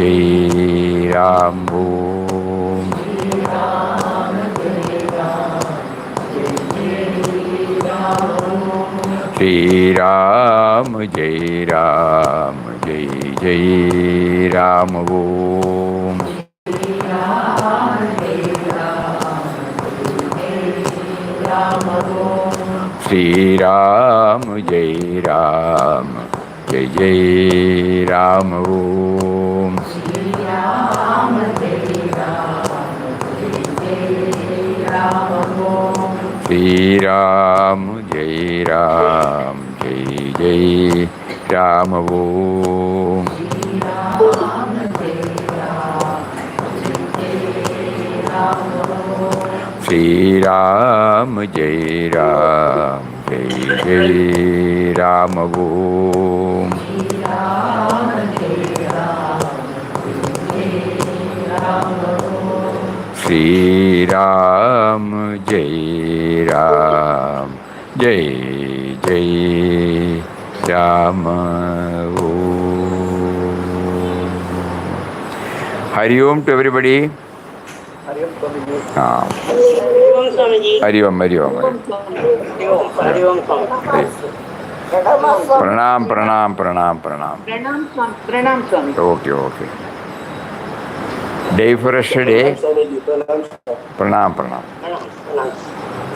Jai Ram Om. Shri Ram Jai Ram Jai Jai Ram Om. Shri Ram Jai Ram Jai Jai Ram Om. Shri Ram Jai Ram Jai Jai Ram Om. Shri Ram Jai Ram Jai Jai Ram Om. Shri Ram Jai Ram Jai Jai Ram Om. Hari Om to everybody. Ah. Hari Om, Hari Om. Hari Om. Pranam, Pranam, Pranam, Pranam. Pranam Swami. Okay. Day for yesterday. Pranam, Pranam.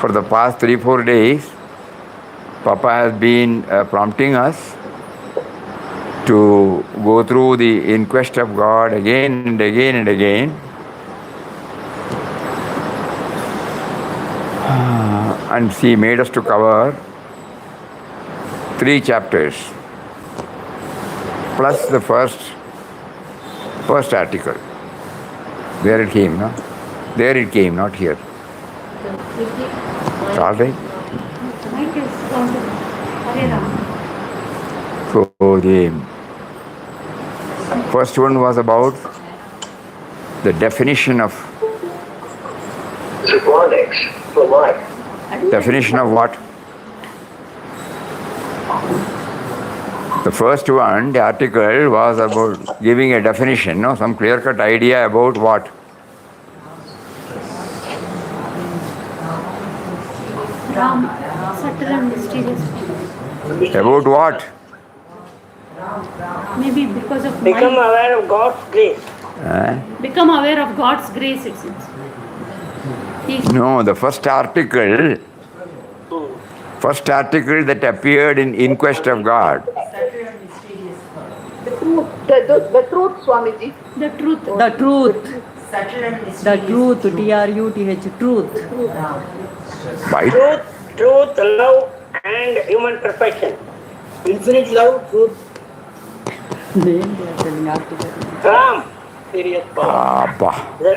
For the past 3-4 days, Papa has been prompting us to go through the inquest of God again and again and again. And she made us to cover 3 chapters, plus the first article. There it came, no? There it came, not here. It's all right. So the first one was about the definition of definition of what? The first one, the article was about giving a definition, no? Some clear-cut idea about what? Ram, subtle and mysterious. About what? Maybe because of Become aware of God's grace. Become aware of God's grace, it seems. No, the first article that appeared in Inquest of God. The truth, Swamiji. The truth. The truth. Subtle and mysterious. The truth. T-R-U-T-H. Truth. By Truth, love, and human perfection. Infinite love, truth. Then they are telling article. Ram, mysterious power. The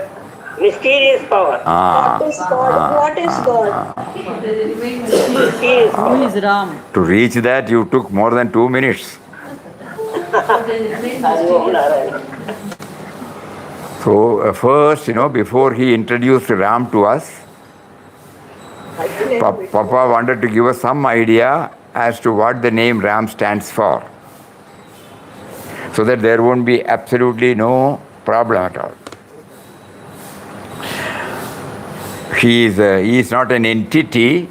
mysterious power. What is God? Mysterious Who power. is Ram? to reach that, you took more than 2 minutes. So first, before he introduced Ram to us, Papa wanted to give us some idea as to what the name Ram stands for, so that there won't be absolutely no problem at all. He is not an entity,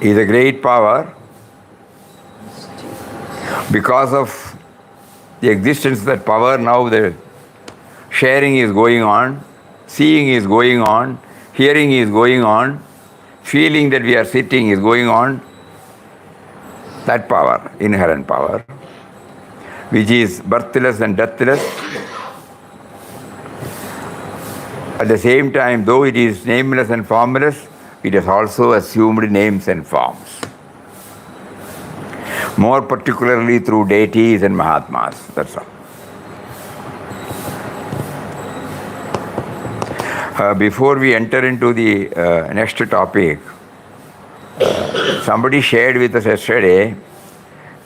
he is a great power. Because of the existence of that power, now the sharing is going on, seeing is going on, hearing is going on, feeling that we are sitting is going on. That power, inherent power, which is birthless and deathless. At the same time, though it is nameless and formless, it has also assumed names and forms. More particularly through deities and Mahatmas, that's all. Before we enter into the next topic, somebody shared with us yesterday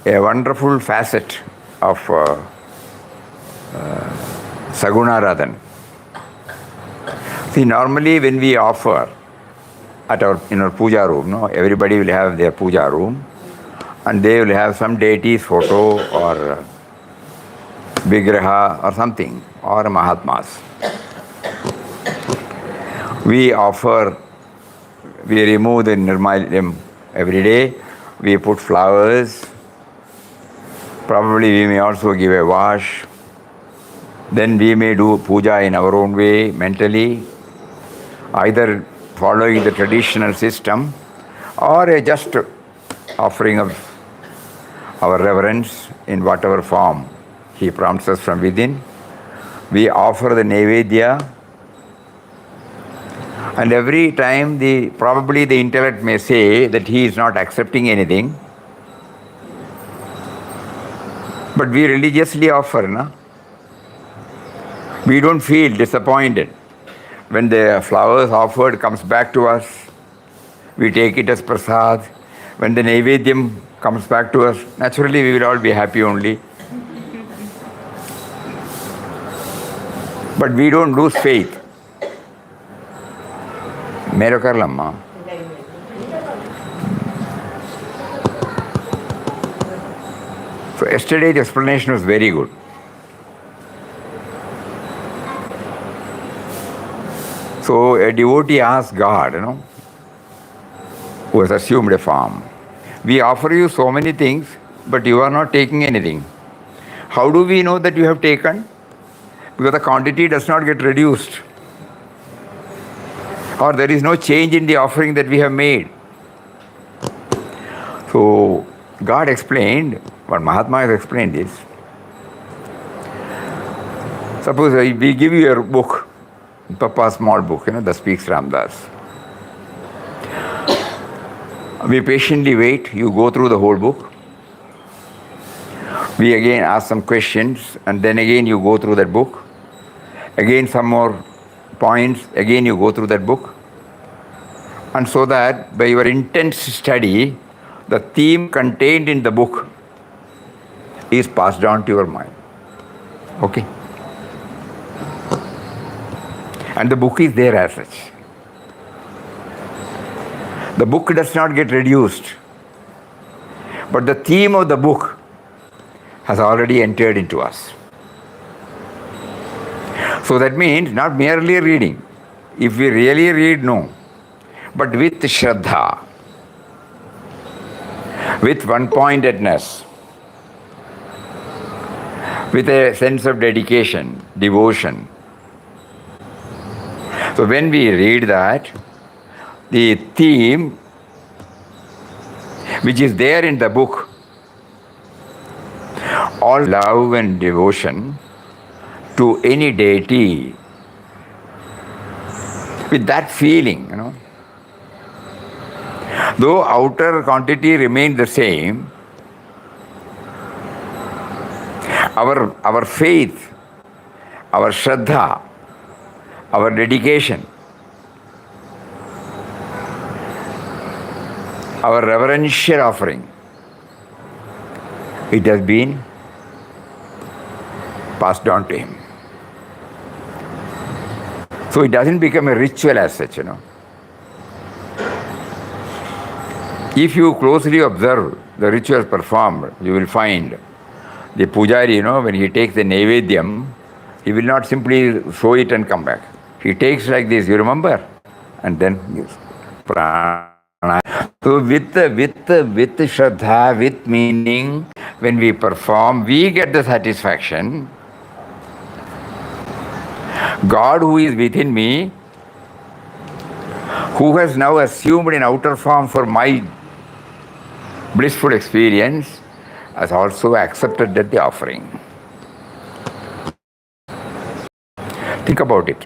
a wonderful facet of Sagunaradan. See, normally when we offer in our puja room, everybody will have their puja room, and they will have some deity's photo or Vigraha or something, or Mahatmas. We offer, we remove the Nirmalyam every day, we put flowers, probably we may also give a wash, then we may do puja in our own way, mentally, either following the traditional system or a just offering of our reverence in whatever form he prompts us from within. We offer the Naivedya, and every time probably the intellect may say that he is not accepting anything, but we religiously offer, no? We don't feel disappointed. When the flowers offered comes back to us, we take it as prasad. When the Naivedyam comes back to us, naturally we will all be happy only. But we don't lose faith. Mero karlamma. So yesterday's explanation was very good. So a devotee asks God, who has assumed a form, we offer you so many things, but you are not taking anything. How do we know that you have taken? Because the quantity does not get reduced. Or there is no change in the offering that we have made. So God explained, what Mahatma has explained is, suppose we give you a book, Papa's small book, that speaks Ramdas. We patiently wait, you go through the whole book. We again ask some questions, and then again you go through that book. Again some more points, again you go through that book. And so that by your intense study, the theme contained in the book is passed on to your mind. Okay? And the book is there as such. The book does not get reduced, but the theme of the book has already entered into us. So that means not merely reading. If we really read, no. But with Shraddha, with one-pointedness, with a sense of dedication, devotion. So when we read that, the theme which is there in the book, all love and devotion to any deity, with that feeling, though outer quantity remains the same, our faith, our Shraddha, our dedication, our reverential offering, it has been passed on to him. So it doesn't become a ritual as such, If you closely observe the rituals performed, you will find the pujari, when he takes the Naivedyam, he will not simply show it and come back. He takes like this, you remember? And then gives prana. So with Shraddha, with meaning, when we perform, we get the satisfaction. God who is within me, who has now assumed an outer form for my blissful experience, has also accepted that the offering. Think about it.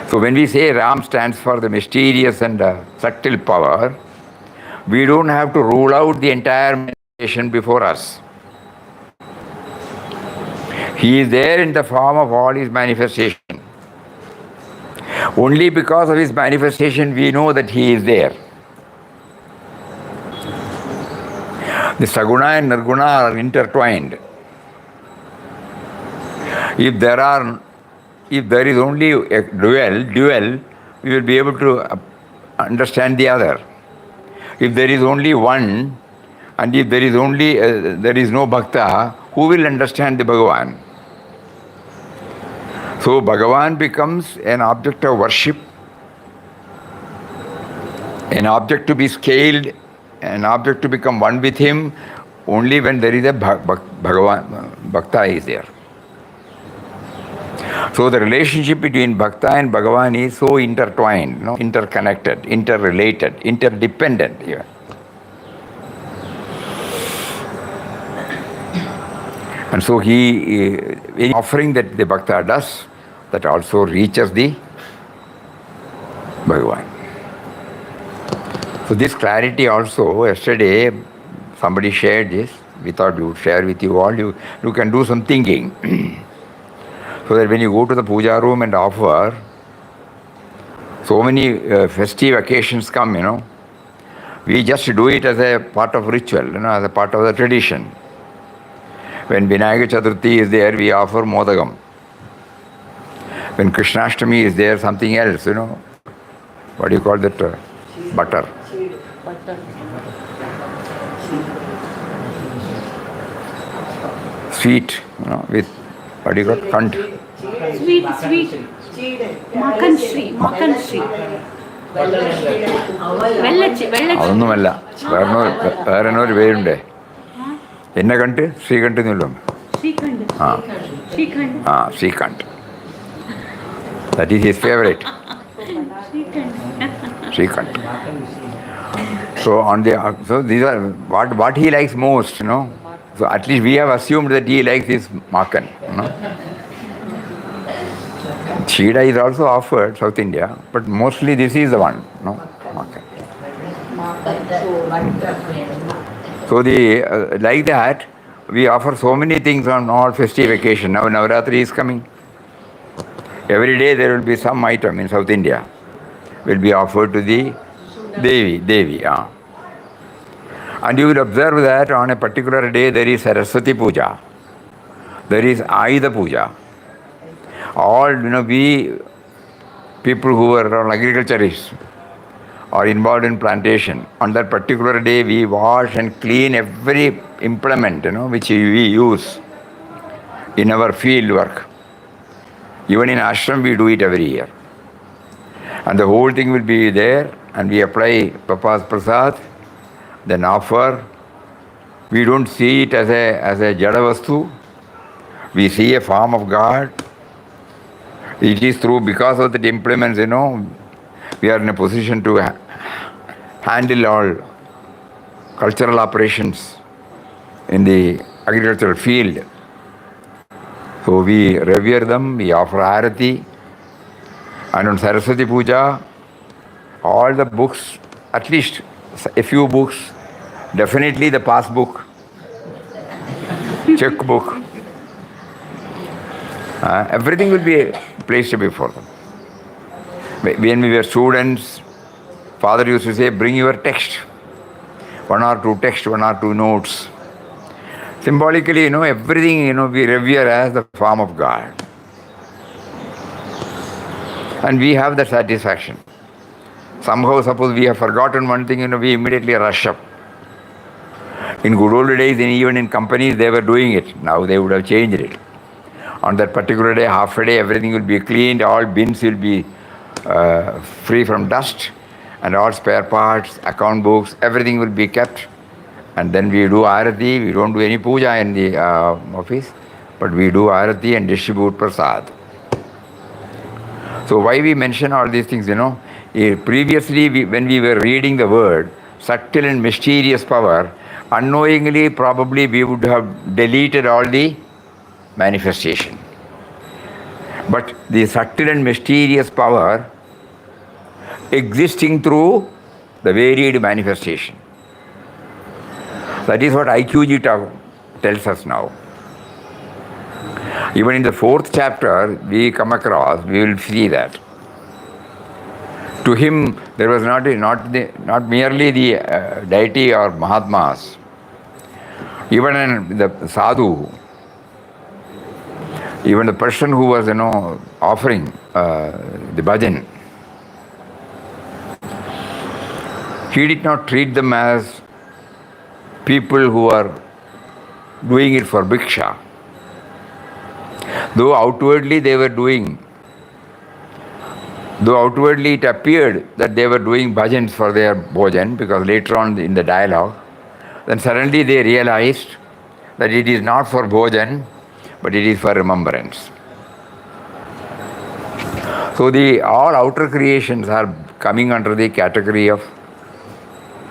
So when we say Ram stands for the mysterious and subtle power, we don't have to rule out the entire manifestation before us. He is there in the form of all his manifestation. Only because of his manifestation we know that he is there. The Saguna and Nirguna are intertwined. If there is only a dual, we will be able to understand the other. If there is only one, and if there is no bhakta who will understand the Bhagavan? So Bhagavan becomes an object of worship, an object to be scaled, an object to become one with him only when there is a Bhagavan, Bhakta is there. So the relationship between Bhakta and Bhagavan is so intertwined, interconnected, interrelated, interdependent here. And so any offering that the Bhakta does, that also reaches the Bhagavan. So this clarity also, yesterday somebody shared this. We thought we would share with you all. You can do some thinking. So that when you go to the puja room and offer, so many festive occasions come, we just do it as a part of ritual, as a part of the tradition. When Vinayaka Chaturthi is there, we offer modagam. When Krishnashtami is there, something else, what do you call that? Butter. Butter. Sweet, with, what do you call it? Kant. Sweet. Makan Shri. അതൊന്നുമല്ല, വേറെന്നൊരു പേരുണ്ട്. എന്നെ കണ്ട് ശ്രീകണ്ഠ് എന്നുള്ളൂ. Srikanth. That is his favorite. Srikanth. So these are what he likes most, So at least we have assumed that he likes this makan. Chida is also offered, South India, but mostly this is the one, makan. So like that, we offer so many things on all festive occasions. Now Navaratri is coming. Every day there will be some item in South India will be offered to the Devi. And you will observe that on a particular day there is Saraswati Puja, there is Ayudha Puja. All, we people who are agriculturists or involved in plantation, on that particular day we wash and clean every implement, which we use in our field work. Even in ashram we do it every year. And the whole thing will be there, and we apply Papa's Prasad, then offer. We don't see it as a Jadavastu. We see a form of God. It is because of the implements, we are in a position to handle all cultural operations in the agricultural field. So we revere them, we offer Arati. And on Saraswati Puja, all the books, at least a few books, definitely the passbook, checkbook, everything will be placed before them. When we were students, Father used to say, bring your text, one or two text, one or two notes. Symbolically, everything, we revere as the form of God. And we have that satisfaction. Somehow, suppose we have forgotten one thing, we immediately rush up. In good old days, even in companies, they were doing it. Now they would have changed it. On that particular day, half a day, everything will be cleaned, all bins will be free from dust, and all spare parts, account books, everything will be kept. And then we do Arati. We don't do any puja in the office, but we do Arati and distribute prasad. So why we mention all these things, previously when we were reading the word, subtle and mysterious power, unknowingly probably we would have deleted all the manifestation. But the subtle and mysterious power existing through the varied manifestation. That is what IQG tells us now. Even in the 4th chapter, we come across, we will see that. To him, there was not merely the deity or Mahatmas. Even the sadhu, even the person who was, offering the bhajan, he did not treat them as people who are doing it for bhiksha. Though outwardly it appeared that they were doing bhajans for their bhojan, because later on in the dialogue, then suddenly they realized that it is not for bhojan, but it is for remembrance. So all outer creations are coming under the category of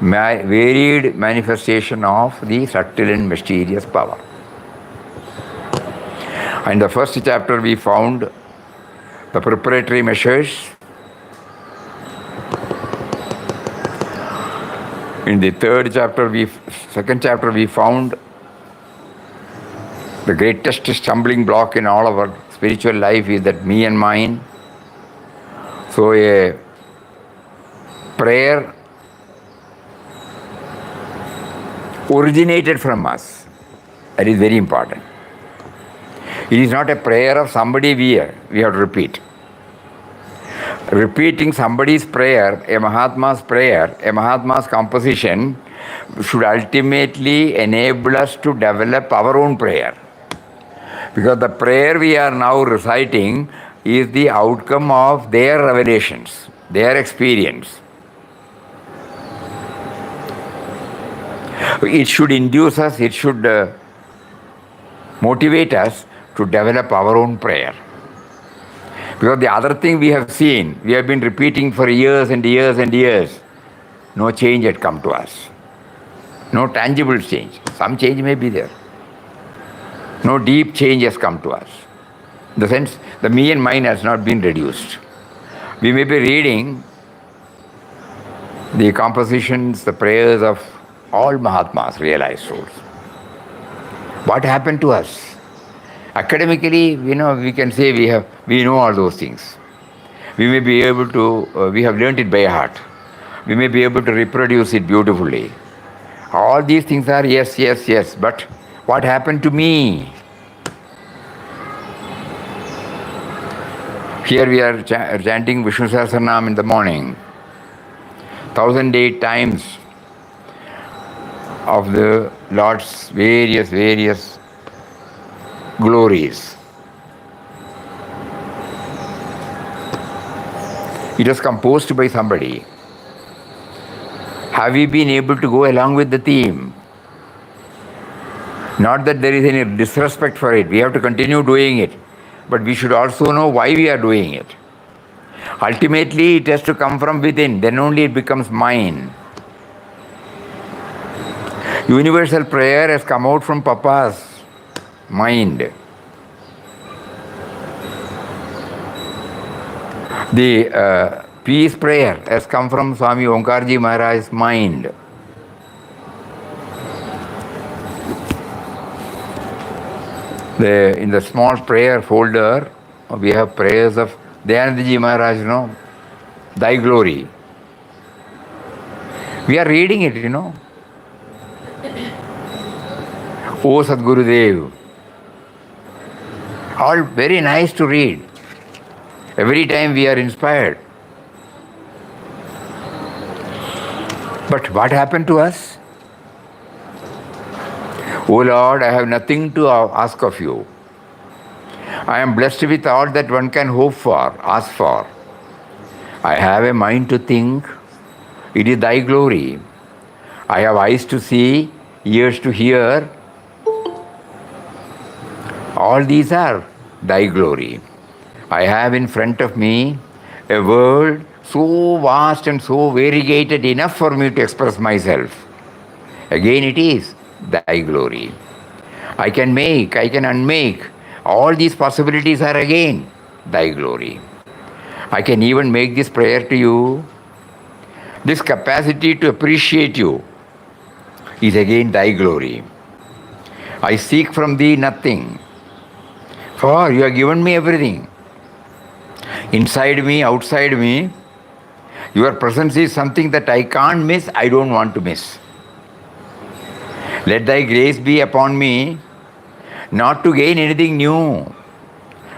varied manifestation of the subtle and mysterious power. In the first chapter we found the preparatory measures. In the second chapter we found the greatest stumbling block in all our spiritual life is that me and mine. So a prayer originated from us. That is very important. It is not a prayer of somebody we have to repeat. Repeating somebody's prayer, a Mahatma's prayer, a Mahatma's composition should ultimately enable us to develop our own prayer. Because the prayer we are now reciting is the outcome of their revelations, their experience. It should induce us, it should motivate us to develop our own prayer. Because the other thing we have seen, we have been repeating for years and years and years, no change had come to us. No tangible change. Some change may be there. No deep change has come to us. In the sense, the me and mine has not been reduced. We may be reading the compositions, the prayers of all Mahatmas, realized souls. What happened to us? Academically, we can say we know all those things. We may be able to, we have learnt it by heart. We may be able to reproduce it beautifully. All these things are yes, yes, yes. But what happened to me? Here we are chanting Vishnu Sahasranam in the morning. 1008 times of the Lord's various glories. It was composed by somebody. Have we been able to go along with the theme? Not that there is any disrespect for it. We have to continue doing it. But we should also know why we are doing it. Ultimately, it has to come from within. Then only it becomes mine. Universal prayer has come out from Papa's mind. The peace prayer has come from Swami Omkarji Maharaj's mind. In the small prayer folder, we have prayers of Dayanandaji Maharaj, Thy Glory. We are reading it, O Sadgurudev. All very nice to read. Every time we are inspired. But what happened to us? O Lord, I have nothing to ask of you. I am blessed with all that one can hope for, ask for. I have a mind to think. It is thy glory. I have eyes to see, ears to hear. All these are thy glory. I have in front of me a world so vast and so variegated enough for me to express myself. Again it is thy glory. I can make, I can unmake. All these possibilities are again thy glory. I can even make this prayer to you. This capacity to appreciate you is again thy glory. I seek from thee nothing, for you have given me everything. Inside me, outside me, your presence is something that I can't miss, I don't want to miss. Let thy grace be upon me, not to gain anything new,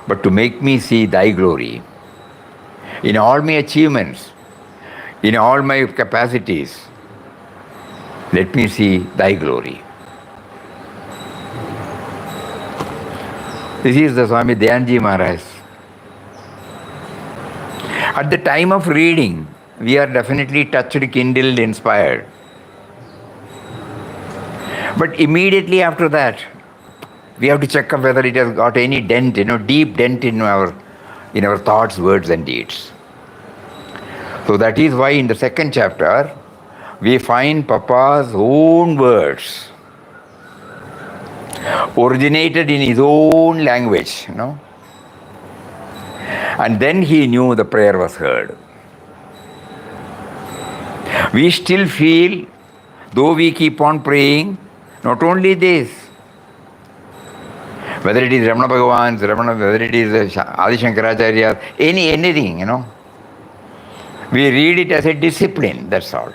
but to make me see thy glory. In all my achievements, in all my capacities, let me see thy glory. This is the Swami Dhyanji Maharaj. At the time of reading, we are definitely touched, kindled, inspired. But immediately after that, we have to check up whether it has got any dent, deep dent in our thoughts, words and deeds. So that is why in the second chapter, we find Papa's own words, originated in his own language, And then he knew the prayer was heard. We still feel, though we keep on praying, not only this, whether it is Ramana Bhagavan, whether it is Adi Shankaracharya, anything, we read it as a discipline, that's all.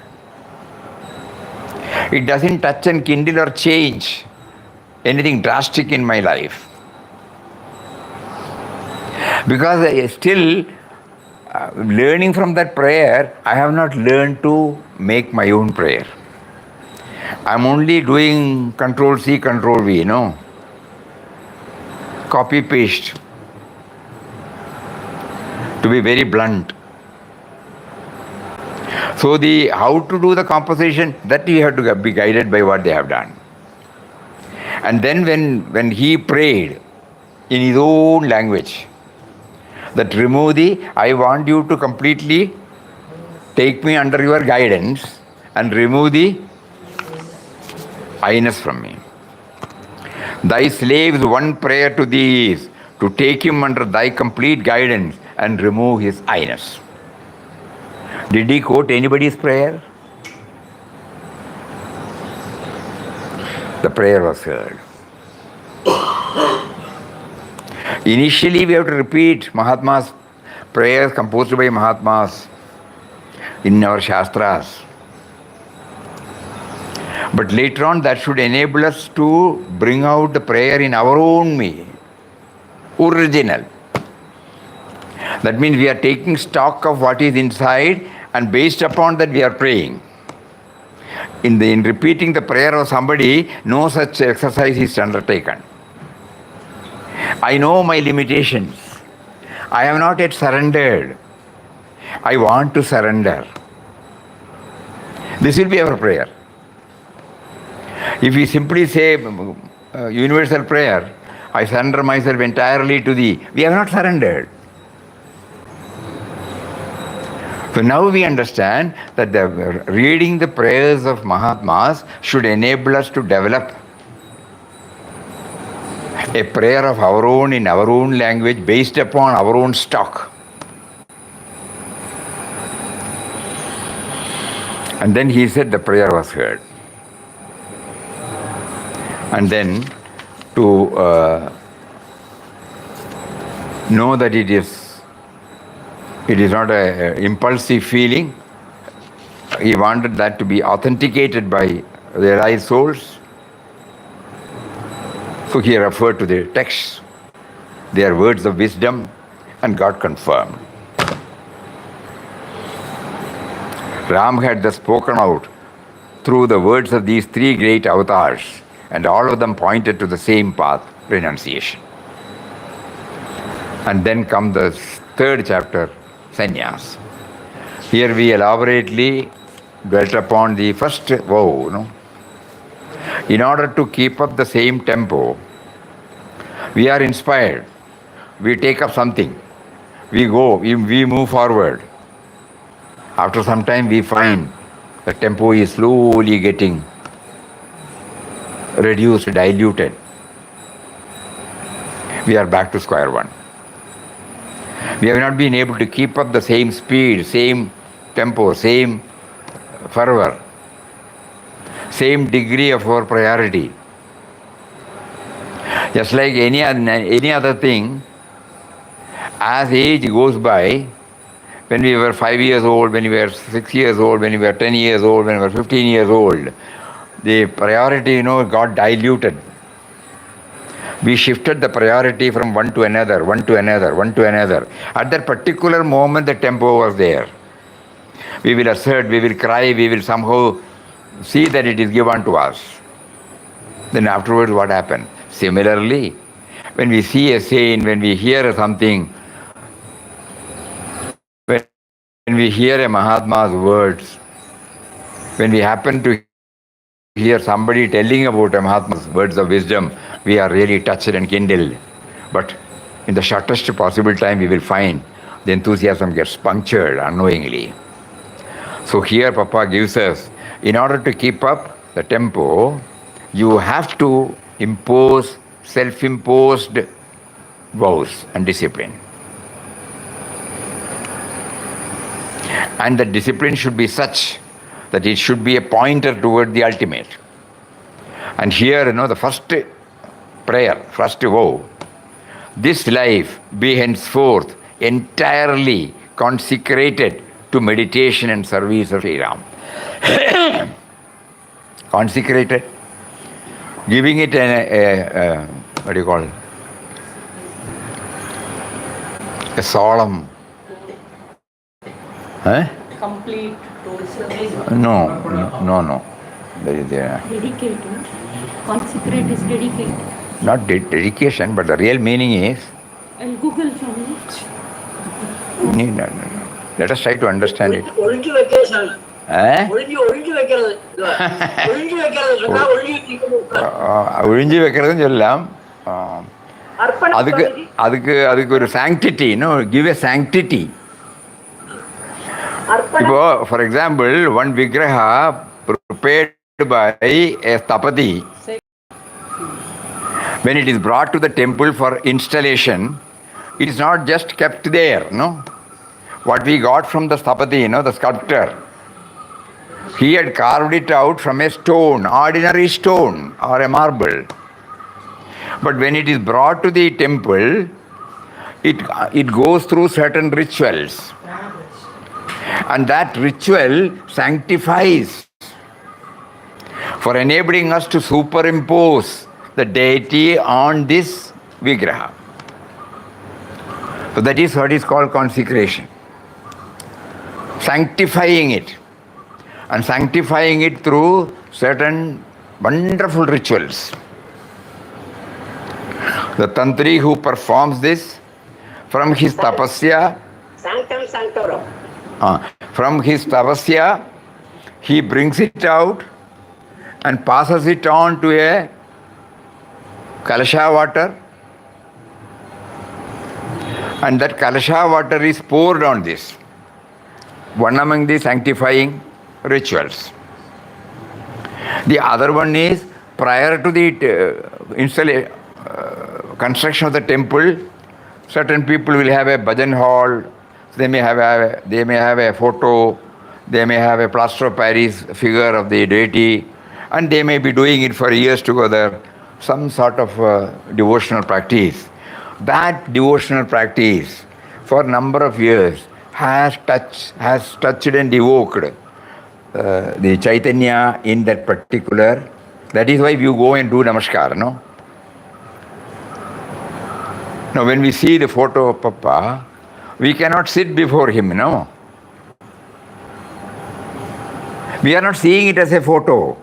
It doesn't touch and kindle or change anything drastic in my life. Because still, learning from that prayer, I have not learned to make my own prayer. I'm only doing Control-C, Control-V, Copy-paste. To be very blunt. So how to do the composition, that you have to be guided by what they have done. And then when he prayed in his own language, that Remudi, I want you to completely take me under your guidance and remove the I-ness from me. Thy slave's one prayer to thee is to take him under thy complete guidance and remove his I-ness. Did he quote anybody's prayer? The prayer was heard. Initially, we have to repeat Mahatma's prayers composed by Mahatmas in our Shastras. But later on, that should enable us to bring out the prayer in our own way, original. That means we are taking stock of what is inside, and based upon that we are praying. In repeating the prayer of somebody, no such exercise is undertaken. I know my limitations. I have not yet surrendered. I want to surrender. This will be our prayer. If we simply say universal prayer, I surrender myself entirely to thee, we have not surrendered. So now we understand that reading the prayers of Mahatmas should enable us to develop a prayer of our own in our own language based upon our own stock. And then he said the prayer was heard. And then to know that it is not an impulsive feeling. He wanted that to be authenticated by realized souls. So he referred to the texts. They are words of wisdom and got confirmed. Ram had thus spoken out through the words of these three great avatars, and all of them pointed to the same path, renunciation. And then comes the third chapter, sannyas. Here we elaborately dwelt upon the first vow. In order to keep up the same tempo, we are inspired. We take up something. We go, we move forward. After some time we find the tempo is slowly getting reduced, diluted. We are back to square one. We have not been able to keep up the same speed, same tempo, same fervor, same degree of our priority. Just like any other thing, as age goes by, when we were 5 years old, when we were 6 years old, when we were 10 years old, when we were 15 years old, the priority, got diluted. We shifted the priority from one to another, one to another, one to another. At that particular moment, the tempo was there. We will assert, we will cry, we will somehow see that it is given to us. Then afterwards, what happened? Similarly, when we see a saint, when we hear something, when we hear a Mahatma's words, when we happen to hear somebody telling about a Mahatma's words of wisdom, we are really touched and kindled. But in the shortest possible time, we will find the enthusiasm gets punctured unknowingly. So here Papa gives us, in order to keep up the tempo, you have to impose self-imposed vows and discipline. And the discipline should be such that it should be a pointer toward the ultimate. And here, the first prayer, first vow, this life be henceforth entirely consecrated to meditation and service of Sri Ram. Consecrated, giving it a what do you call it? A solemn. Huh? Complete. No. There is Dedicated. Consecrate is dedicated. not dedication, but the real meaning is. I'll Google Swami. No. Let us try to understand it. ஒழிஞ்சு வைக்கிறது Eh? ஒழிஞ்சு வைக்கிறது ஒழிஞ்சு வைக்கிறது சொன்னா ஒழிஞ்சு வைக்கிறதுன்னு சொல்லலாம். Arpana அதுக்கு Swamiji. அதுக்கு அதுக்கு ஒரு sanctity, give a sanctity. Arpana. இப்போ for example, one vigraha prepared by a stapati, when it is brought to the temple for installation, it is not just kept there, What we got from the stapati, the sculptor, he had carved it out from a stone, ordinary stone or a marble. But when it is brought to the temple, it goes through certain rituals. And that ritual sanctifies for enabling us to superimpose the deity on this vigraha. So that is what is called consecration. Sanctifying it. And sanctifying it through certain wonderful rituals. The tantri who performs this, from his tapasya, sanctum sanctorum. From his tapasya, he brings it out and passes it on to a kalasha water, and that kalasha water is poured on this. One among the sanctifying rituals. The other one is prior to the construction of the temple, certain people will have a bhajan hall. They may have a photo, they may have a plaster of Paris figure of the deity, and they may be doing it for years together, some sort of devotional practice. That devotional practice for a number of years has touched and evoked the Chaitanya in that particular. That is why you go and do namaskar, Now when we see the photo of Papa, we cannot sit before him, We are not seeing it as a photo.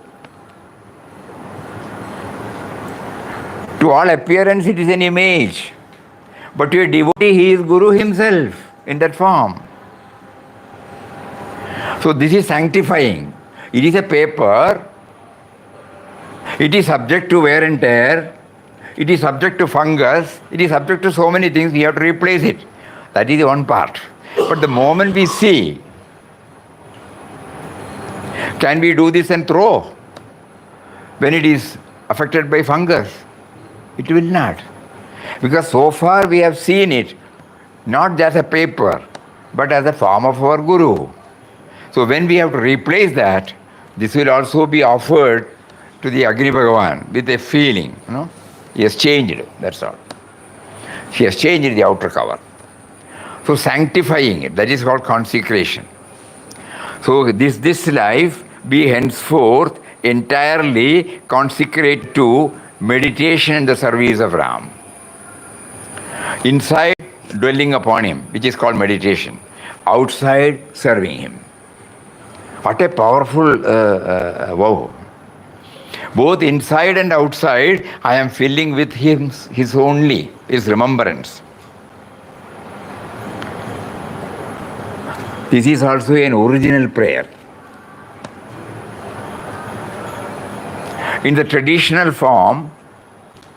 To all appearance, it is an image. But to a devotee, he is Guru himself in that form. So this is sanctifying. It is a paper. It is subject to wear and tear. It is subject to fungus. It is subject to so many things. We have to replace it. That is the one part. But the moment we see, can we do this and throw? When it is affected by fungus, it will not. Because so far we have seen it not as a paper, but as a form of our Guru. So when we have to replace that, this will also be offered to the Agni Bhagavan with a feeling, He has changed, that's all. He has changed the outer cover. So sanctifying it, that is called consecration. So this life be henceforth entirely consecrated to meditation and the service of Ram. Inside, dwelling upon him, which is called meditation. Outside, serving him. What a powerful vow. Both inside and outside, I am filling with him, his only, his remembrance. This is also an original prayer. In the traditional form,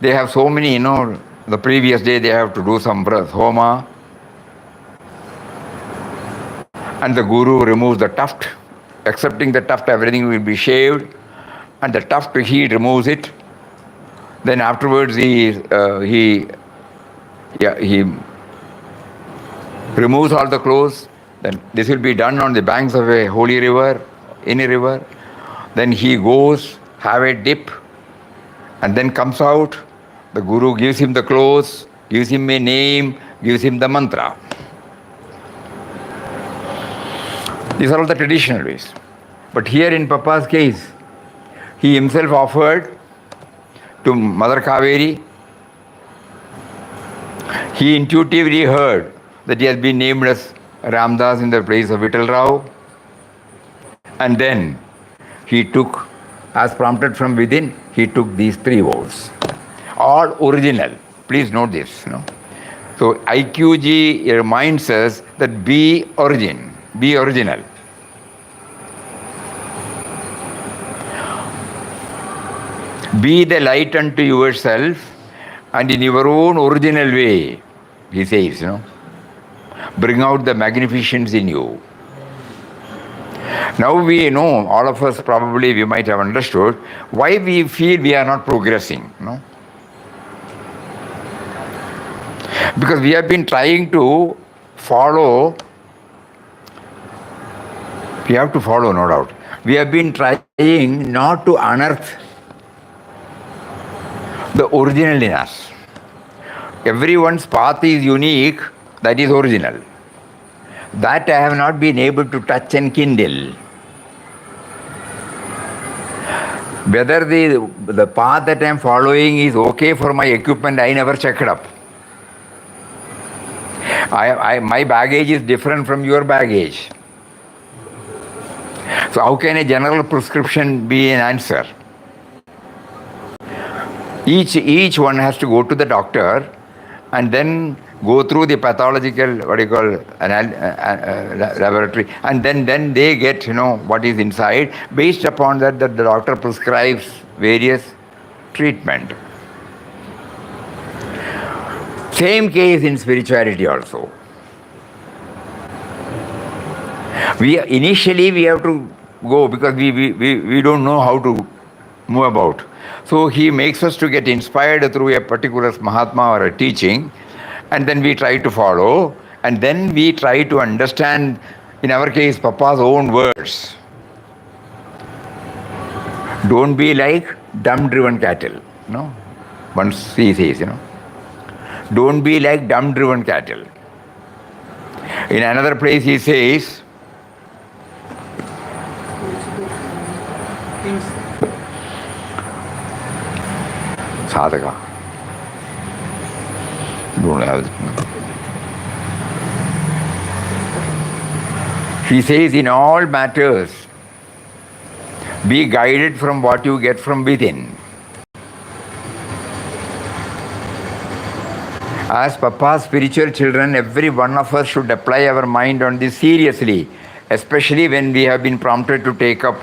they have so many, the previous day they have to do some homa, and the guru removes the tuft. Accepting the tuft, everything will be shaved, and the tuft, he removes it. Then afterwards he removes all the clothes. Then this will be done on the banks of a holy river, in a river. Then he goes, have a dip, and then comes out. The guru gives him the clothes, gives him a name, gives him the mantra. These are all the traditional ways. But here in Papa's case, he himself offered to Mother Kaveri. He intuitively heard that he has been named as Ramdas in the place of Vittal Rao. And then he took, as prompted from within, he took these 3 vows. All original. Please note this. So IQG reminds us that be original. Be the light unto yourself, and in your own original way, he says, bring out the magnificence in you. Now we know, all of us probably we might have understood why we feel we are not progressing. Because we have been trying to follow, we have to follow, no doubt. We have been trying not to unearth the original in us. Everyone's path is unique, that is original. That I have not been able to touch and kindle. Whether the path that I am following is okay for my equipment, I never checked up. My baggage is different from your baggage. So how can a general prescription be an answer? Each one has to go to the doctor and then go through the pathological, laboratory, and then they get, what is inside. Based upon that, the doctor prescribes various treatment. Same case in spirituality also. Initially we have to go because we don't know how to move about. So he makes us to get inspired through a particular Mahatma or a teaching, and then we try to follow, and then we try to understand, in our case, Papa's own words. Don't be like dumb-driven cattle. Once he says, don't be like dumb-driven cattle. In another place he says, sadhaka. Don't have it. He says, in all matters, be guided from what you get from within. As Papa's spiritual children, every one of us should apply our mind on this seriously, especially when we have been prompted to take up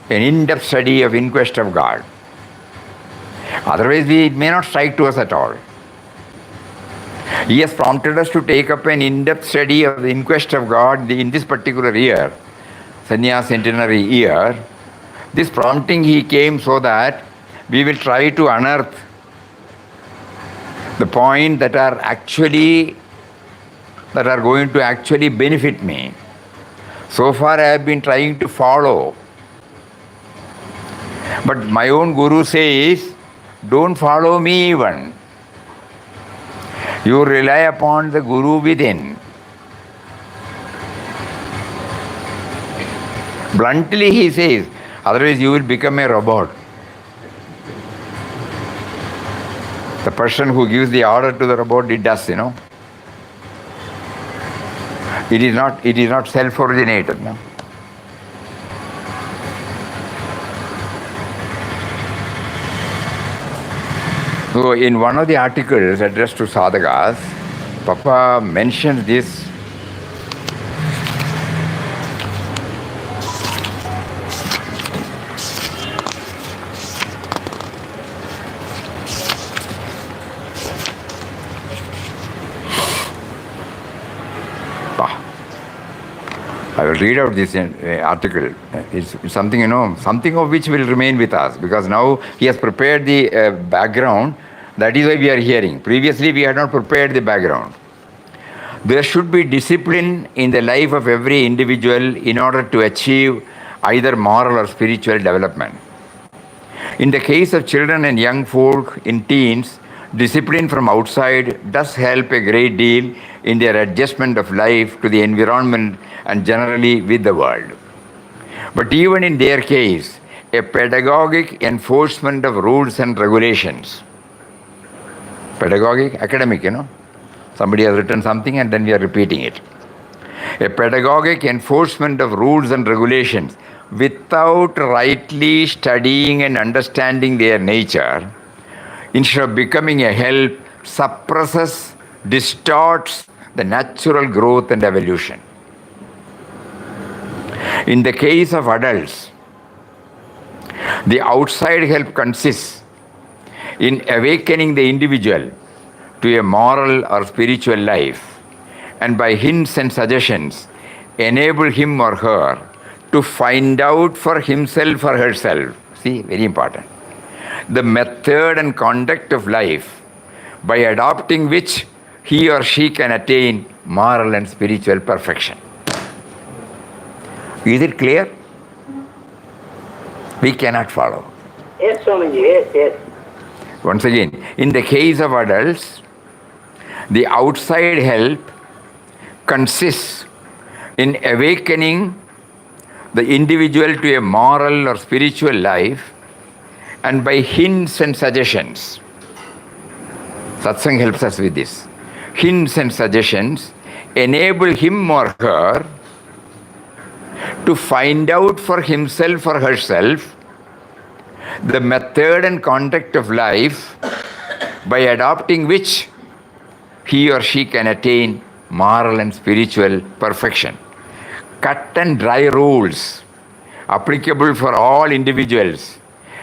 an in-depth study of Inquest of God. Otherwise, it may not strike to us at all. He has prompted us to take up an in-depth study of the Inquest of God in this particular year, Sannyas centenary year. This prompting he came so that we will try to unearth the point that are going to actually benefit me. So far I have been trying to follow. But my own guru says, don't follow me even. You rely upon the guru within. Bluntly he says, otherwise you will become a robot. The person who gives the order to the robot, it does, It is not self-originated, So, in one of the articles addressed to sadhakas, Papa mentioned this. I will read out this article. It's something, something of which will remain with us, because now he has prepared the background. That is why we are hearing. Previously, we had not prepared the background. There should be discipline in the life of every individual in order to achieve either moral or spiritual development. In the case of children and young folk, in teens, discipline from outside does help a great deal in their adjustment of life to the environment and generally with the world. But even in their case, a pedagogic enforcement of rules and regulations, pedagogic, academic, somebody has written something and then we are repeating it. A pedagogic enforcement of rules and regulations without rightly studying and understanding their nature, instead of becoming a help, suppresses, distorts the natural growth and evolution. In the case of adults, the outside help consists in awakening the individual to a moral or spiritual life, and by hints and suggestions enable him or her to find out for himself or herself, see, very important, the method and conduct of life by adopting which he or she can attain moral and spiritual perfection. Is it clear? We cannot follow. Yes, Swamiji, yes. Once again, in the case of adults, the outside help consists in awakening the individual to a moral or spiritual life, and by hints and suggestions. Satsang helps us with this. Hints and suggestions enable him or her to find out for himself or herself the method and conduct of life by adopting which he or she can attain moral and spiritual perfection. Cut and dry rules applicable for all individuals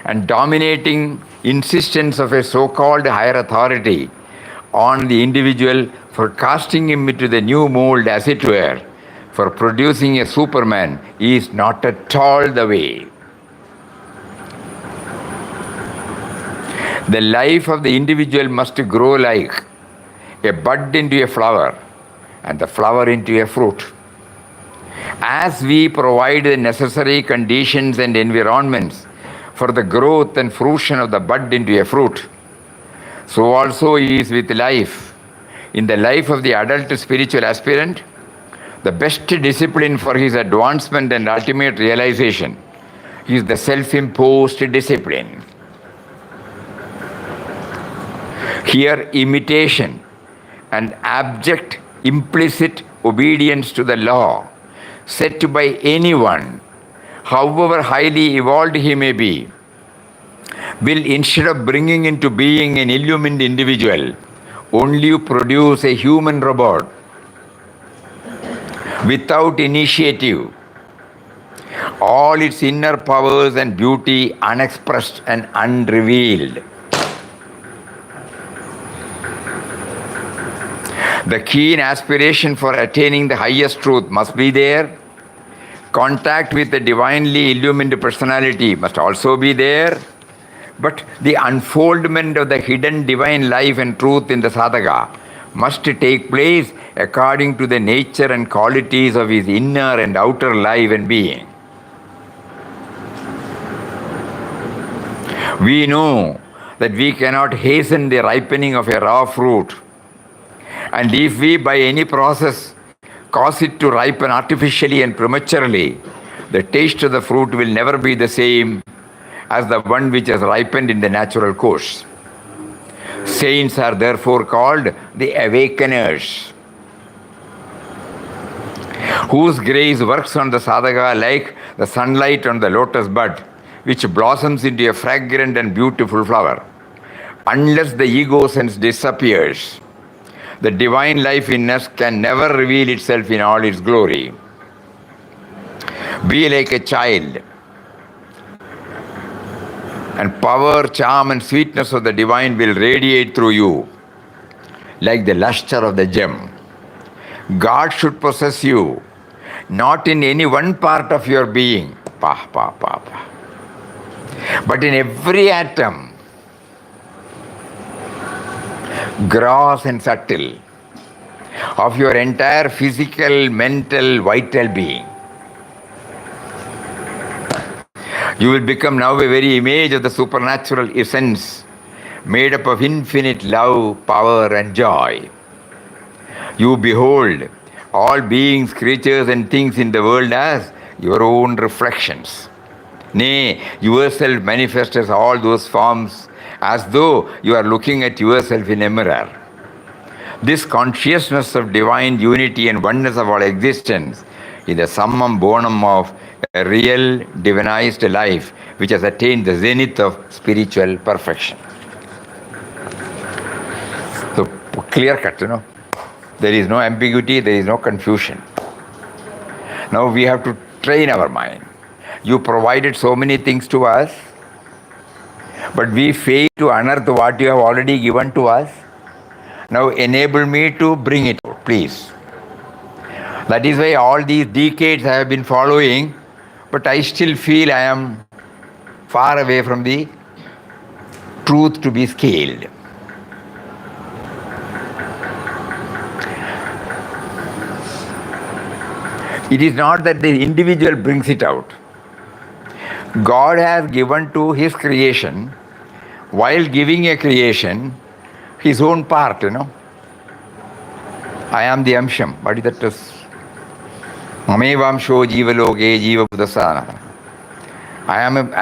and dominating insistence of a so-called higher authority on the individual for casting him into the new mold, as it were, for producing a Superman, is not at all the way. The life of the individual must grow like a bud into a flower and the flower into a fruit. As we provide the necessary conditions and environments for the growth and fruition of the bud into a fruit, so also is with life. In the life of the adult spiritual aspirant, the best discipline for his advancement and ultimate realization is the self-imposed discipline. Here, imitation and abject, implicit obedience to the law set by anyone, however highly evolved he may be, will, instead of bringing into being an illumined individual, only produce a human robot without initiative, all its inner powers and beauty unexpressed and unrevealed. The keen aspiration for attaining the highest truth must be there. Contact with the divinely illumined personality must also be there. But the unfoldment of the hidden divine life and truth in the sadhaka must take place according to the nature and qualities of his inner and outer life and being. We know that we cannot hasten the ripening of a raw fruit, and if we by any process cause it to ripen artificially and prematurely, the taste of the fruit will never be the same as the one which has ripened in the natural course. Saints are therefore called the awakeners, whose grace works on the sadhaka like the sunlight on the lotus bud, which blossoms into a fragrant and beautiful flower. Unless the ego sense disappears, the divine life in us can never reveal itself in all its glory. Be like a child, and power, charm, and sweetness of the divine will radiate through you like the luster of the gem. God should possess you, not in any one part of your being, but in every atom, gross and subtle, of your entire physical, mental, vital being. You will become now a very image of the supernatural essence, made up of infinite love, power, and joy. You behold all beings, creatures, and things in the world as your own reflections. Nay, yourself manifest as all those forms as though you are looking at yourself in a mirror. This consciousness of divine unity and oneness of all existence is the summum bonum of a real divinized life which has attained the zenith of spiritual perfection. So, clear cut, There is no ambiguity, there is no confusion. Now we have to train our mind. You provided so many things to us, but we fail to unearth what you have already given to us. Now enable me to bring it out, please. That is why all these decades I have been following, but I still feel I am far away from the truth to be scaled. It is not that the individual brings it out. God has given to his creation, while giving a creation, his own part, I am the amsham. What is that? Mamevamsho jivaloge jivabudasana. I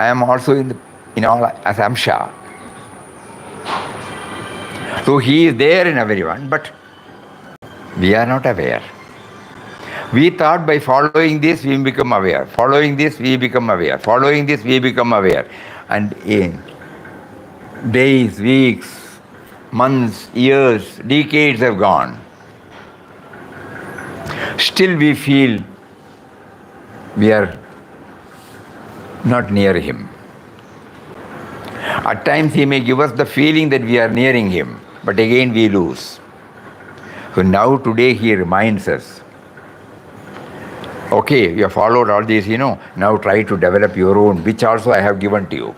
am also in all as amsha. So he is there in everyone, but we are not aware. We thought by following this we become aware. Following this we become aware. Following this we become aware. And in days, weeks, months, years, decades have gone. Still we feel we are not near him. At times he may give us the feeling that we are nearing him, but again we lose. So now today he reminds us, okay, you have followed all these, now try to develop your own, which also I have given to you.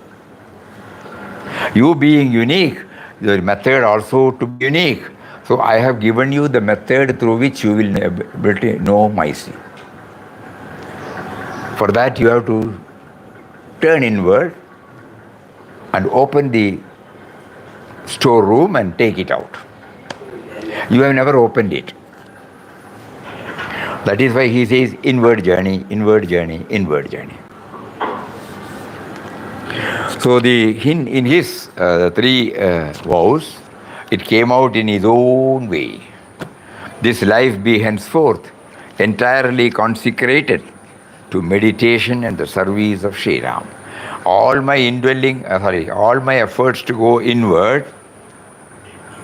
You being unique, your method also to be unique. So I have given you the method through which you will be able to know myself. For that you have to turn inward and open the storeroom and take it out. You have never opened it. That is why he says inward journey, inward journey, inward journey. So in his three vows, it came out in his own way. This life be henceforth entirely consecrated to meditation and the service of Sri Ram. All my efforts to go inward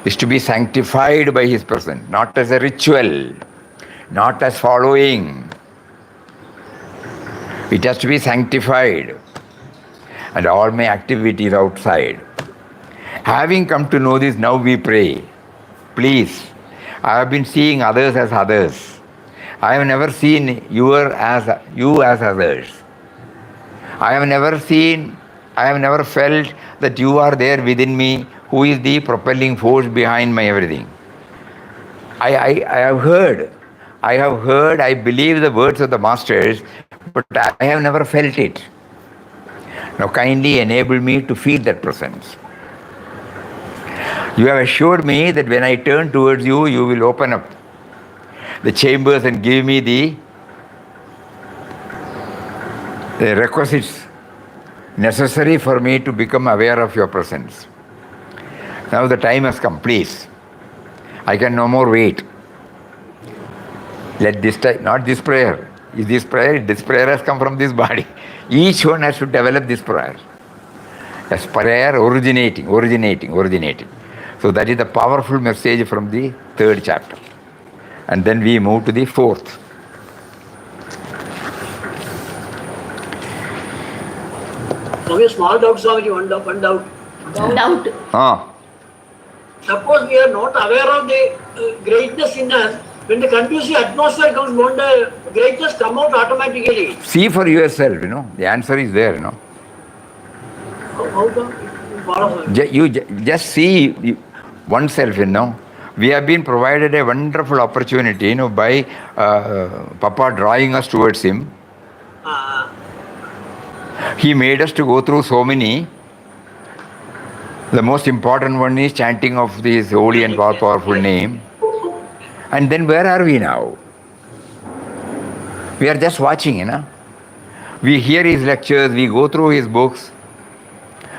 is to be sanctified by his presence, not as a ritual, not as following. It has to be sanctified. And all my activities outside. Having come to know this, now we pray. Please, I have been seeing others as others. I have never seen you as others. I have never felt that you are there within me, who is the propelling force behind my everything. I have heard, I believe the words of the masters, but I have never felt it. Now kindly enable me to feel that presence. You have assured me that when I turn towards you, you will open up the chambers and give me the requisites necessary for me to become aware of your presence. Now the time has come, please. I can no more wait. Let this time, not this prayer. This prayer has come from this body. Each one has to develop this prayer. As prayer originating. So that is the powerful message from the third chapter. And then we move to the fourth. Okay, small doubt, Swamiji, one doubt. Doubt. Suppose we are not aware of the greatness in us, when the confusing atmosphere comes, won't the greatness come out automatically? See for yourself, the answer is there, How the follow? You just see oneself, We have been provided a wonderful opportunity, by Papa drawing us towards him. He made us to go through so many. The most important one is chanting of this holy and powerful name. And then where are we now? We are just watching, We hear his lectures, we go through his books,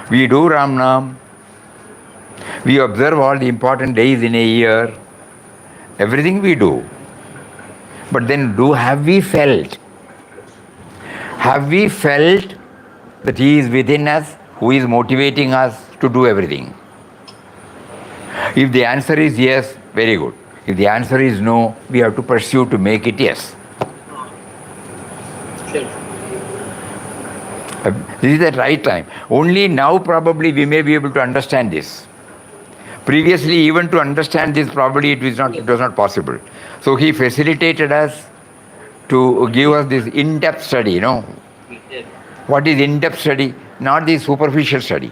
we do Ram Nam, we observe all the important days in a year, everything we do. But then have we felt? Have we felt that he is within us, who is motivating us to do everything? If the answer is yes, very good. If the answer is no, we have to pursue to make it yes. This is the right time. Only now probably we may be able to understand this. Previously, even to understand this, probably it was not possible. So he facilitated us to give us this in-depth study, What is in-depth study? Not the superficial study.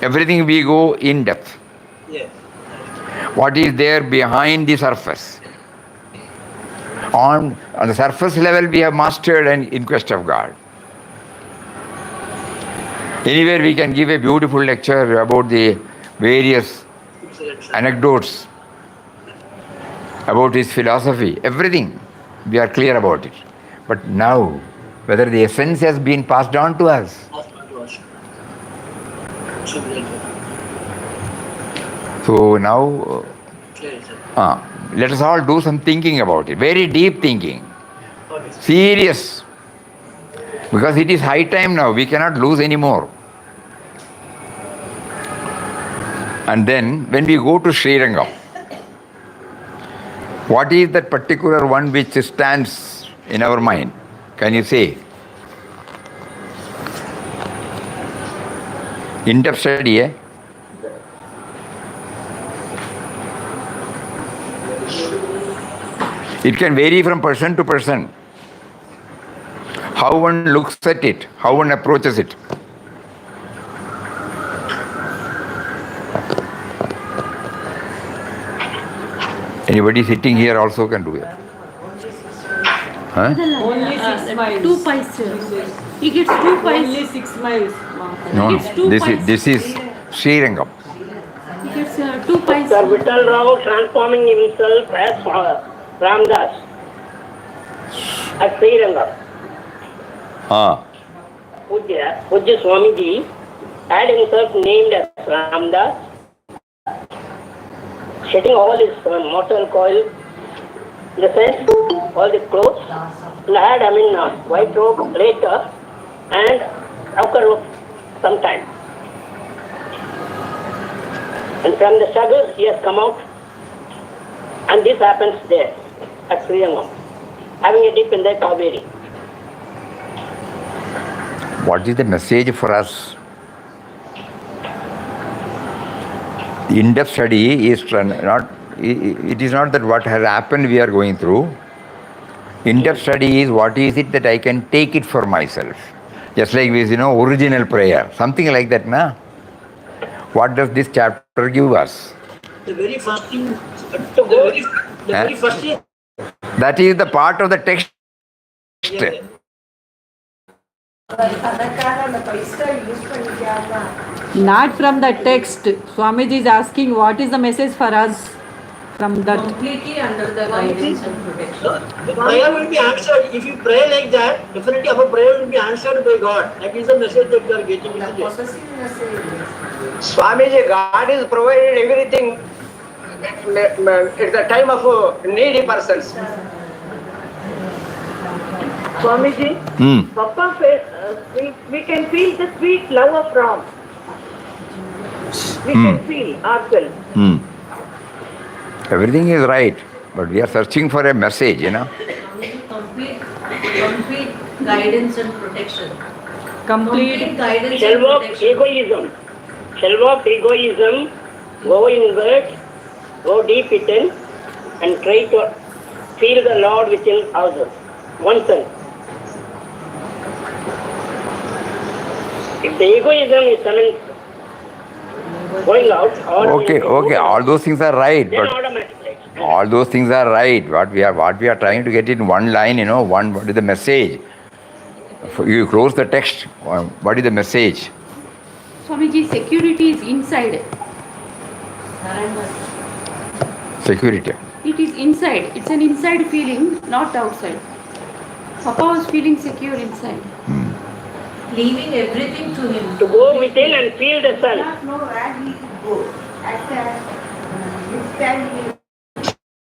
Everything we go in depth. Yes. What is there behind the surface? On the surface level, we have mastered and in quest of God. Anywhere we can give a beautiful lecture about the various anecdotes about his philosophy, everything, we are clear about it. But now, whether the essence has been passed on to us. So now, let us all do some thinking about it, very deep thinking, serious, because it is high time now, we cannot lose anymore. And then, when we go to Srirangam, what is that particular one which stands in our mind? Can you say? In-depth study, It can vary from person to person. How one looks at it, how one approaches it. Anybody sitting here also can do it. Huh? Only 6 miles. 2 pies, sir. He gets 2 pies. Only 6 miles. No, It's two pies. this is Srirangam. He gets 2 pies. Sir Vittal Rao transforming himself as Ramdas at Srirangam. Pujya Swamiji had himself named as Ramdas, shedding all his mortal coil, in the sense, all the clothes, and had, white robe later, and outer robe sometime. And from the struggle, he has come out, and this happens there, at Srirangam, having a dip in the Kaveri. What is the message for us? The in-depth study is not, it is not that what has happened we are going through. In-depth study is what is it that I can take it for myself. Just like this, original prayer, something like that, na? What does this chapter give us? The very first thing to go, the very first thing. That is the part of the text. Yeah. Not from the text. Swamiji is asking what is the message for us from that. Completely under the guidance and protection. The prayer will be answered. If you pray like that, definitely our prayer will be answered by God. That is the message that you are getting. Swamiji, God is provided everything at the time of needy persons. Swamiji, Papa we can feel the sweet love of Ram. We can feel ourselves. Everything is right, but we are searching for a message, Complete guidance and protection. Complete guidance Shell and of protection. egoism. Shell of egoism. Go inward, go deep within, and try to feel the Lord within ourselves, oneself. If the egoism is going out, or Okay, all those things are right, then but automatically. all those things are right. What we are trying to get in one line, what is the message? You close the text. What is the message? Swamiji, security is inside. Security. It is inside. It's an inside feeling, not outside. Papa was feeling secure inside. Leaving everything to him. To go within and feel the sun.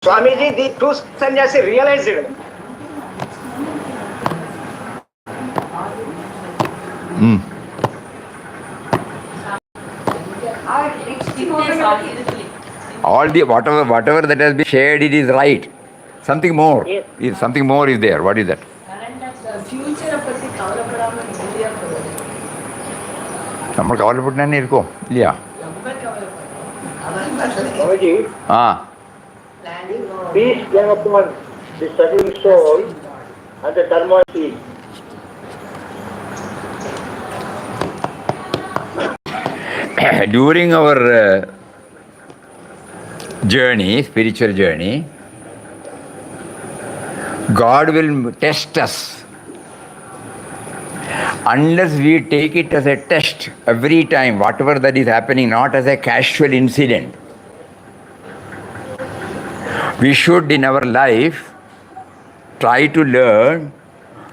Swamiji, the two sannyasi realized it. All the whatever that has been shared, it is right. Something more. Yes. Something more is there. What is that? Future பத்தி கவலைப்படாம நிம்மதியா போறது. நம்ம கவலைப்பட்டு இருக்கோம் இல்லையா? Swamiji, peace came upon the studying soul and the turmoil peace. During our spiritual journey, God will test us. Unless we take it as a test every time, whatever that is happening, not as a casual incident. We should in our life try to learn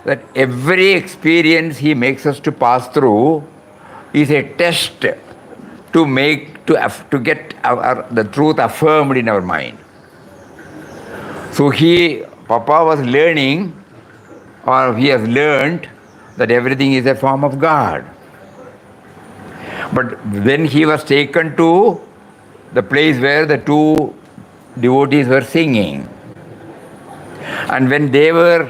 that every experience He makes us to pass through is a test to get the truth affirmed in our mind. So Papa was learning, or he has learned, that everything is a form of God. But when he was taken to the place where the two devotees were singing, and when they were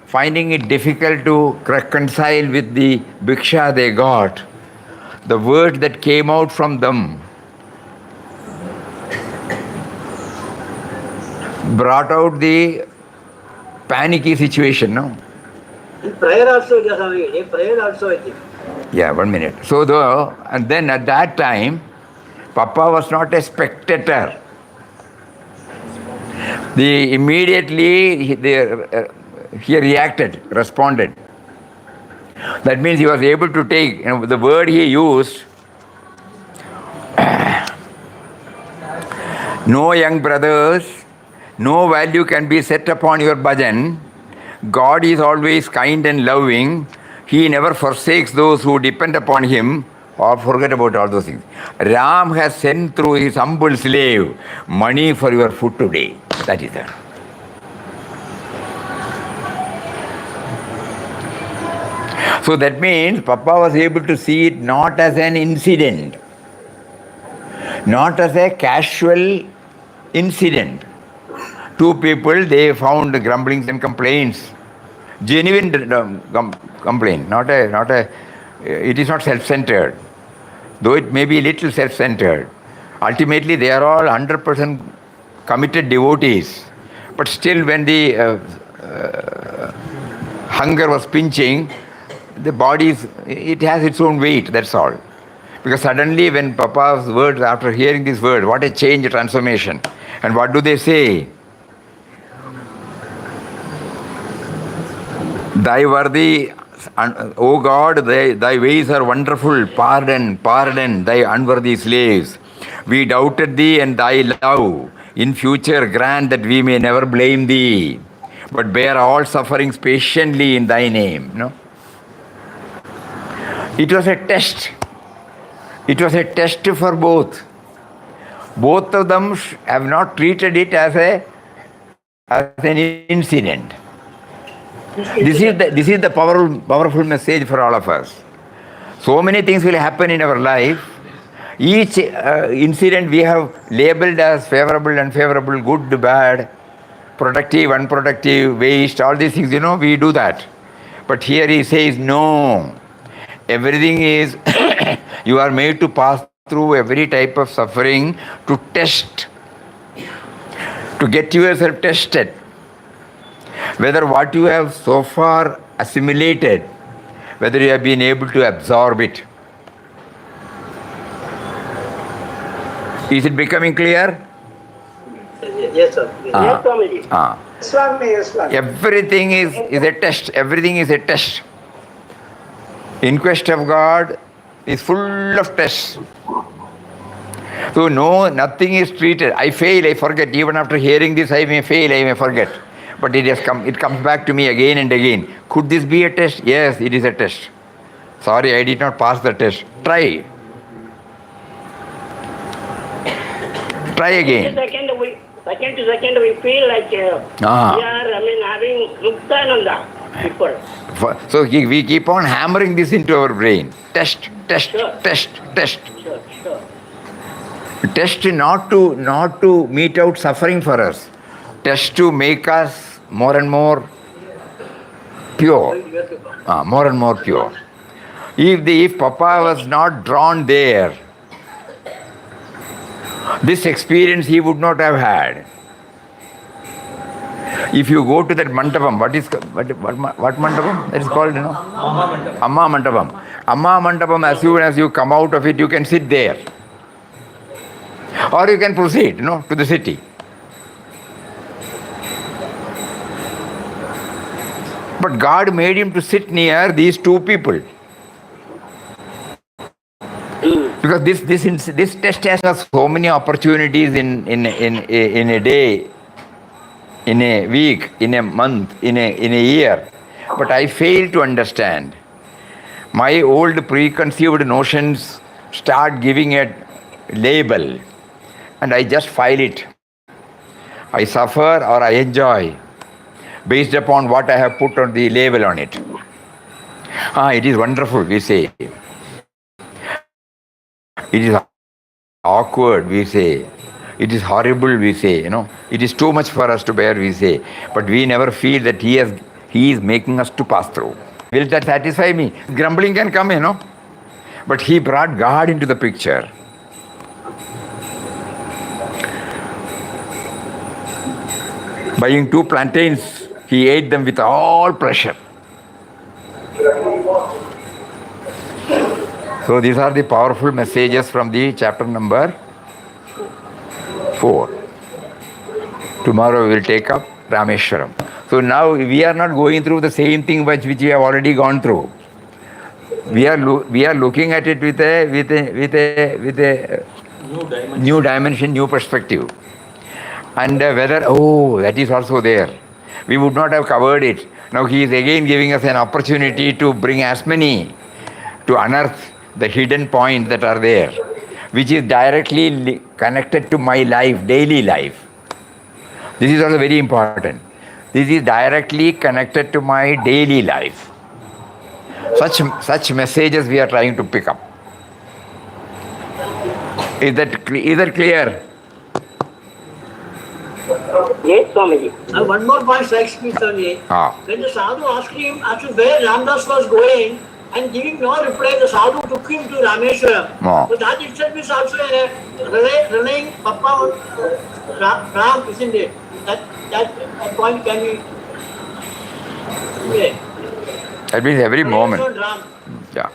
finding it difficult to reconcile with the bhiksha they got, the words that came out from them brought out the panicky situation, no? In prayer also, in prayer also, I think. Yeah, 1 minute. So, and then at that time, Papa was not a spectator. Immediately he reacted, responded. That means he was able to take, the word he used, no young brothers, no value can be set upon your bhajan. God is always kind and loving. He never forsakes those who depend upon him, or forget about all those things. Ram has sent through his humble slave money for your food today. That is that. So that means Papa was able to see it not as an incident, not as a casual incident. Two people, they found grumblings and complaints, genuine complaint, it is not self-centered, though it may be a little self-centered. Ultimately, they are all 100% committed devotees. But still, when the hunger was pinching, the body, it has its own weight, that's all. Because suddenly when Papa's words, after hearing these words, what a change, a transformation. And what do they say? Thy worthy, O God, thy ways are wonderful. Pardon, pardon thy unworthy slaves. We doubted thee and thy love. In future grant that we may never blame thee, but bear all sufferings patiently in thy name. No? It was a test. It was a test for both. Both of them have not treated it as an incident. This is the powerful message for all of us. So many things will happen in our life. Each incident we have labeled as favorable, unfavorable, good, bad, productive, unproductive, waste, all these things, we do that. But here he says, no. Everything is, you are made to pass through every type of suffering to test, to get yourself tested. Whether what you have so far assimilated, whether you have been able to absorb it. Is it becoming clear? Yes, sir. Yes, Swamiji. Swami, yes, Swami. Everything is a test. Everything is a test. In quest of God is full of tests. So no, nothing is treated. I fail, I forget. Even after hearing this, I may fail, I may forget. But it comes back to me again and again. Could this be a test? Yes, it is a test. Sorry, I did not pass the test. Try. Try again. Second to second, we feel like we are, having Muktananda people. So we keep on hammering this into our brain. Test, test, Sure. test, test. Sure. Test not to mete out suffering for us. Test to make us more and more pure. More and more pure. If Papa was not drawn there, this experience he would not have had. If you go to that mandapam, what mandapam? That is called, Amma mandapam. Amma mandapam, as soon as you come out of it, you can sit there. Or you can proceed, to the city. But God made him to sit near these two people. Because this test has so many opportunities in a day, in a week, in a month, in a year. But I fail to understand. My old preconceived notions start giving a label, and I just file it. I suffer or I enjoy based upon what I have put on the label on it. It is wonderful, we say. It is awkward, we say. It is horrible, we say. It is too much for us to bear, we say. But we never feel that he is making us to pass through. Will that satisfy me? Grumbling can come, But he brought God into the picture. Buying 2 plantains, he ate them with all pleasure. So these are the powerful messages from the chapter number 4. Tomorrow we will take up Rameshwaram. So now we are not going through the same thing which we have already gone through. We are looking at it with a new dimension, new perspective. And whether, that is also there. We would not have covered it. Now he is again giving us an opportunity to bring as many, to unearth the hidden points that are there, which is directly connected to my life, daily life. This is also very important. This is directly connected to my daily life. Such messages we are trying to pick up. Is that clear? Yes, Swamiji. One more point strikes me, Swami. When the sadhu asked him as to where Ramdas was going and giving no reply, the sadhu took him to Rameshwaram. So that itself is also relying Papa on Ram, isn't it? That point can be. Yeah. That means every moment. Yeah.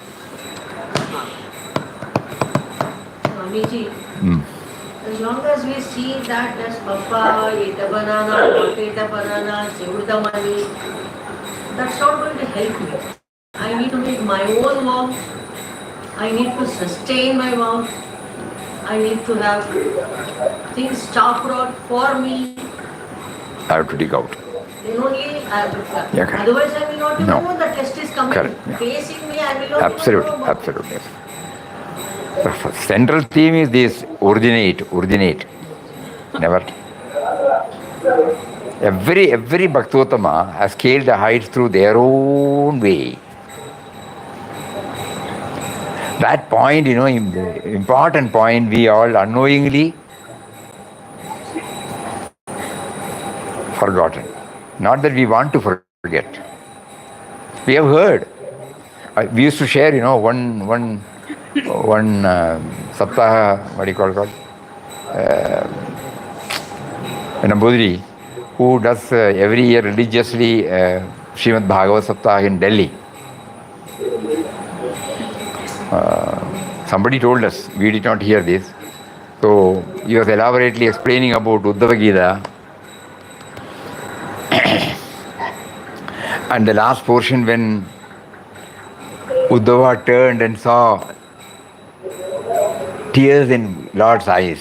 Swamiji, as long as we see that as Papa ate a banana, not ate a banana, saved the money, that's not going to help me. I need to make my own vows. I need to sustain my vows. I need to have things chalked out for me. I have to dig out. Then only I have to start. Yeah, correct. Otherwise, I will not even No. know the test is coming. Correct, yeah. Facing me, I will not Absolutely, even know about it. absolutely. The central theme is this: originate. Never. Every Bhaktottama has scaled the heights through their own way. That point, the important point, we all unknowingly forgotten. Not that we want to forget. We have heard. We used to share, one saptaha, what do you call it? Nambudiri, who does every year religiously Srimad Bhagavad Saptaha in Delhi. Somebody told us, we did not hear this. So he was elaborately explaining about Uddhava Gita. And the last portion, when Uddhava turned and saw tears in Lord's eyes,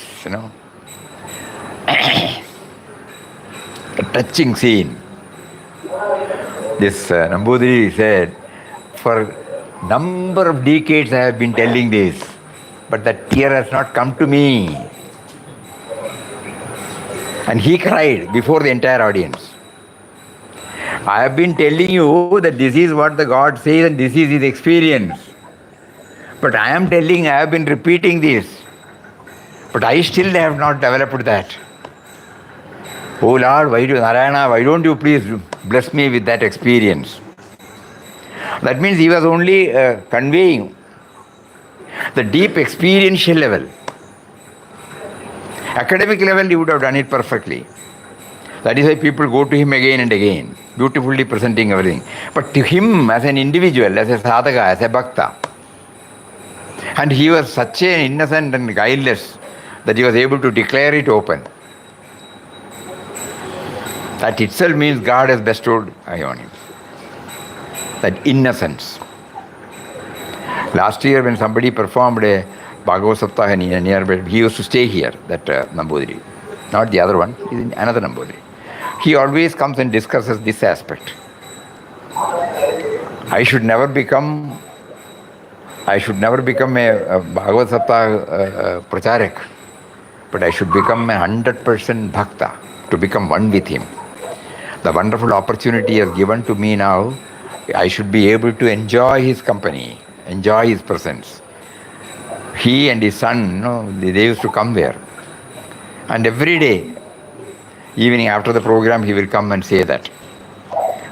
a touching scene. This Nambudiri said, for number of decades I have been telling this, but the tear has not come to me. And he cried before the entire audience. I have been telling you that this is what the God says and this is his experience. But I am telling, I have been repeating this. But I still have not developed that. Oh Lord, Narayana, why don't you please bless me with that experience? That means he was only conveying the deep experiential level. Academic level, he would have done it perfectly. That is why people go to him again and again, beautifully presenting everything. But to him, as an individual, as a sadhaka, as a bhakta, and he was such an innocent and guileless that he was able to declare it open. That itself means God has bestowed on him. That innocence. Last year when somebody performed a Bhagavad Saptaha nearby, he used to stay here, that Nambudiri. Not the other one, another Nambudiri. He always comes and discusses this aspect. I should never become a Bhagavad Saptaha pracharak, but I should become a 100% bhakta, to become one with him. The wonderful opportunity is given to me now. I should be able to enjoy his company, enjoy his presence. He and his son, they used to come there. And every day, evening after the program, he will come and say that.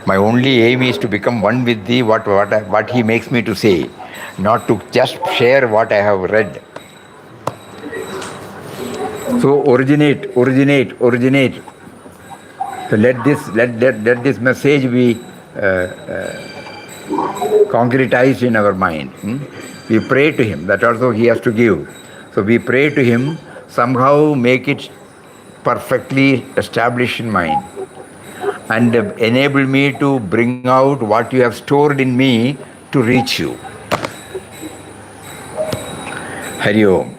My only aim is to become one with thee, what he makes me to say, not to just share what I have read. So originate. So let this message be concretized in our mind. We pray to him, that also he has to give. So we pray to him, somehow make it perfectly established in mind, and enable me to bring out what you have stored in me to reach you. Hari Om.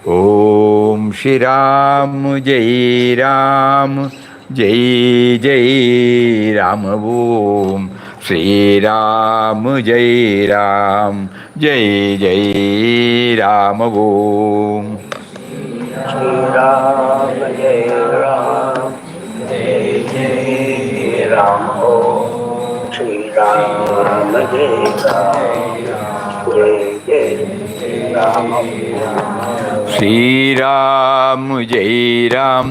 Om Shri Ram Jai Ram Jai Jai Ram Om Shri Ram Jai Ram Jai Jai Ram Om Shri Ram Jai Ram Jai Jai Ram Om Shri Ram Jai Ram Jai Jai Ram Shri Ram Jai Ram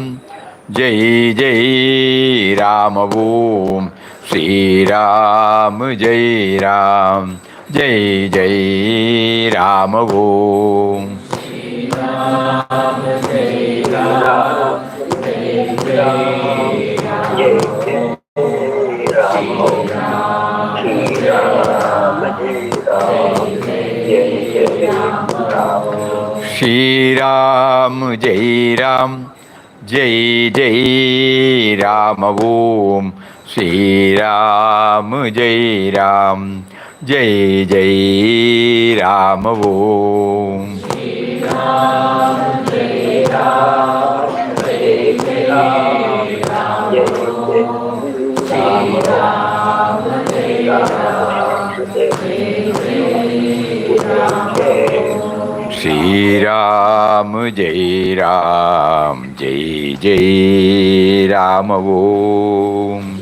Jai Jai Ram Om Shri Ram Jai Ram Jai Jai Ram Om Shri Ram Jai Ram Jai Jai Ram Om Shri Ram Jai Ram Jai Jai Ram Shri Ram Jai Ram Jai Jai Ram Om Shri Ram Jai Ram Jai Jai Ram Om Shri Ram Jai Ram Jai Jai Ram Shri Ram Jai Ram Jai Jai Ram Om.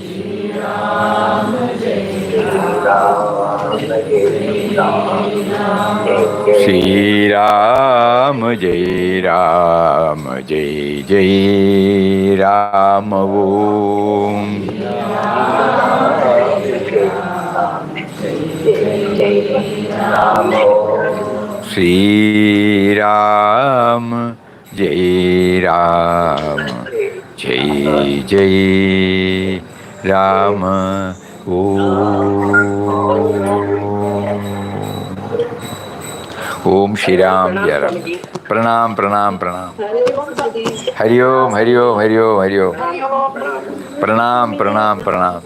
Shri Ram Jai Ram Jai Jai Ram Om. Shri Ram Jai Ram Jai Jai Ram Om Shri Ram Jai Ram. Pranam, pranam, pranam. Hari Om, Hari Om, Hari Om, Hari Om. Pranam, pranam, pranam.